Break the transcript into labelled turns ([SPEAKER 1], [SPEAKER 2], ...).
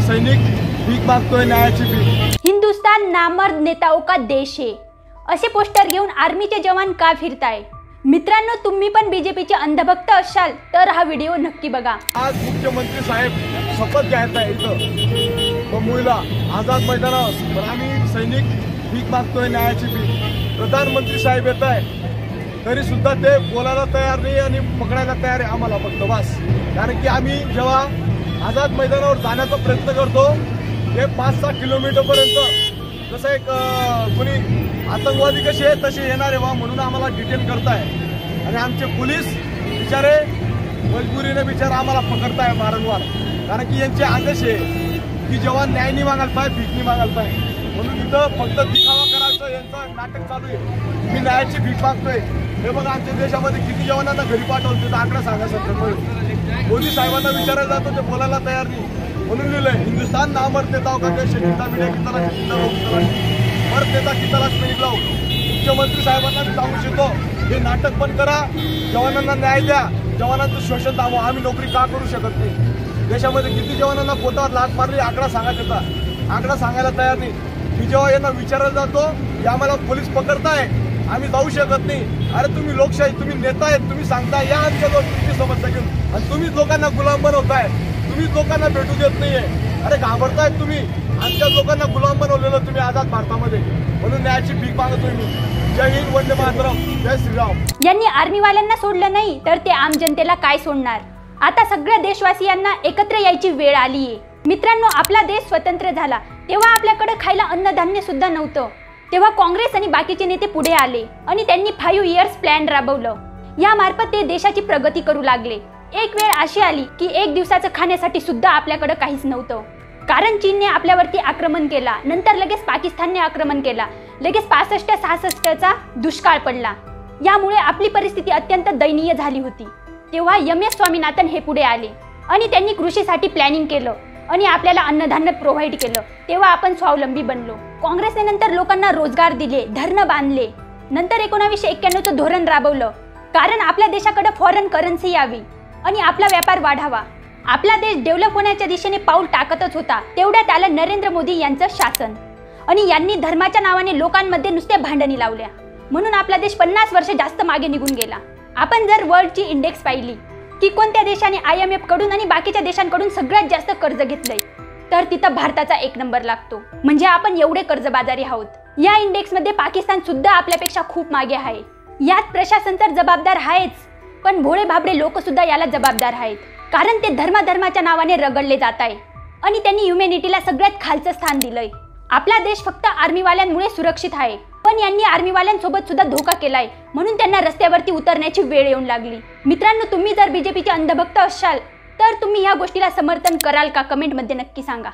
[SPEAKER 1] सैनिक भीक मागतोय, न्यायाची भीक।
[SPEAKER 2] हिंदुस्तान नामर्द नेताओं का देश है असे पोस्टर घेऊन आर्मीचे जवान का फिरताय? मित्रांनो, तुम्ही पण बीजेपीचे अंधभक्त असाल तर हा व्हिडिओ नक्की बघा।
[SPEAKER 1] आज मुख्यमंत्री साहेब शपथ घ्यायचा आहे इथं मुंबईला आझाद मैदानावर, पण आम्ही सैनिक भीक मागतोय, न्यायाची भीक। प्रधानमंत्री साहेब येत आहे तरी सुद्धा ते बोलायला तयार नाही आणि पकडायला तयार आहे आम्हाला फक्त बस। कारण की आम्ही जेव्हा आझाद मैदानावर जाण्याचा प्रयत्न करतो हे 5-6 किलोमीटर पर्यंत जसं एक कोणी आतंकवादी कसे आहे तसे येणारे वा म्हणून आम्हाला डिटेन करताय आणि आमचे पोलीस बिचारे मजबुरीने बिचारा आम्हाला पकडताय वारंवार। कारण की यांचे आदेश आहे की जेव्हा न्याय नाही मागायला पाहिजे, भीक नाही मागायला पाहिजे, म्हणून तिथं फक्त दिखावा करायचं यांचं नाटक चालू आहे। मी न्यायाची भीक मागतोय। हे बघा आमच्या देशामध्ये किती जवानांना घरी पाठवलं तर आकडा सांगा सर। मोदी साहेबांना विचारायला जातो ते बोलायला तयार नाही, म्हणून लिहिलंय हिंदुस्तान नामर्द नेताओं का देश है, कितना मीडिया की तलाश मर्द नेता की तलाश में निकला हो। मुख्यमंत्री साहेबांना मी सांगू शकतो हे नाटक बंद करा, जवानांना न्याय द्या, जवानांचं शोषण थांबवा। आम्ही नोकरी का करू शकत नाही? देशामध्ये किती जवानांना पोटावर लाथ मारली आकडा सांगा, त्याचा आकडा सांगायला तयार नाही। मी जेव्हा यांना विचारायला जातो की आम्हाला पोलीस पकडताय, आम्ही जाऊ शकत नाही। अरे तुम्ही लोकशाही, तुम्ही नेता आहेत, तुम्ही सांगताय या आमच्याजवळ तुमची समस्या घेऊन आणि तुम्हीच लोकांना गुलाम बनवताय, तुम्हीच लोकांना भेटू देत नाहीये। अरे घाबरताय तुम्ही, आमच्या लोकांना गुलाम बनवलेलं तुम्ही आझाद भारतामध्ये, म्हणून न्यायाची भीक मागतोय मी। जय हिंद, वंदे मातरम, जय श्रीराम।
[SPEAKER 2] यांनी आर्मीवाल्यांना सोडलं नाही तर ते आम जनतेला काय सोडणार? आता सगळ्या देशवासियांना एकत्र यायची वेळ आलीये। मित्रांनो, आपला देश स्वतंत्र झाला तेव्हा आपल्याकडे खायला अन्नधान्य सुद्धा नव्हतं। तेव्हा काँग्रेस आणि बाकीचे नेते पुढे आले आणि त्यांनी 5 इयर्स प्लॅन राबवलं। यामार्फत ते देशाची प्रगती करू लागले। एक वेळ अशी आली की एक दिवसाचं खाण्यासाठी सुद्धा आपल्याकडे काहीच नव्हतं, कारण चीनने आपल्यावरती आक्रमण केला, नंतर लगेच पाकिस्तानने आक्रमण केला, लगेच 65-66चा दुष्काळ पडला। यामुळे आपली परिस्थिती अत्यंत दयनीय झाली होती। तेव्हा MS स्वामीनाथन हे पुढे आले आणि त्यांनी कृषीसाठी प्लॅनिंग केलं आणि आपल्याला अन्नधान्य प्रोव्हाइड केलं। तेव्हा आपण स्वावलंबी बनलो। काँग्रेसने नंतर लोकांना रोजगार दिले, धरणं बांधले, नंतर 1991चं धोरण राबवलं, कारण आपल्या देशाकडे फॉरेन करन्सी यावी आणि आपला व्यापार वाढावा। आपला देश डेव्हलप होण्याच्या दिशेने पाऊल टाकतच होता, तेवढ्यात आलं नरेंद्र मोदी यांचं शासन आणि यांनी धर्माच्या नावाने लोकांमध्ये नुसते भांडणी लावल्या, म्हणून आपला देश 50 वर्ष जास्त मागे निघून गेला। आपण जर वर्ल्डची इंडेक्स पाहिली की कोणत्या देशाने IMF कडून आणि बाकीच्या देशांकडून सगळ्यात जास्त कर्ज घेतलंय तर तिथं भारताचा 1 नंबर लागतो। म्हणजे आपण एवढे कर्जबाजारी आहोत। या इंडेक्समध्ये पाकिस्तान सुद्धा आपल्यापेक्षा खूप मागे आहे। यात प्रशासन तर जबाबदार आहेच, पण भोळे भाबडे लोक सुद्धा याला जबाबदार आहेत, कारण ते धर्माच्या नावाने रगडले जात आहे आणि त्यांनी ह्युमॅनिटीला सगळ्यात खालचं स्थान दिलंय। आपला देश फक्त आर्मीवाल्यांमुळे सुरक्षित आहे, पण यांनी आर्मीवाल्यांसोबत सुद्धा धोका केलाय, म्हणून त्यांना रस्त्यावरती उतरण्याची वेळ येऊन लागली। मित्रांनो, तुम्ही जर बीजेपीचे अंधभक्त असाल तर तुम्ही या गोष्टीला समर्थन कराल का? कमेंटमध्ये नक्की सांगा।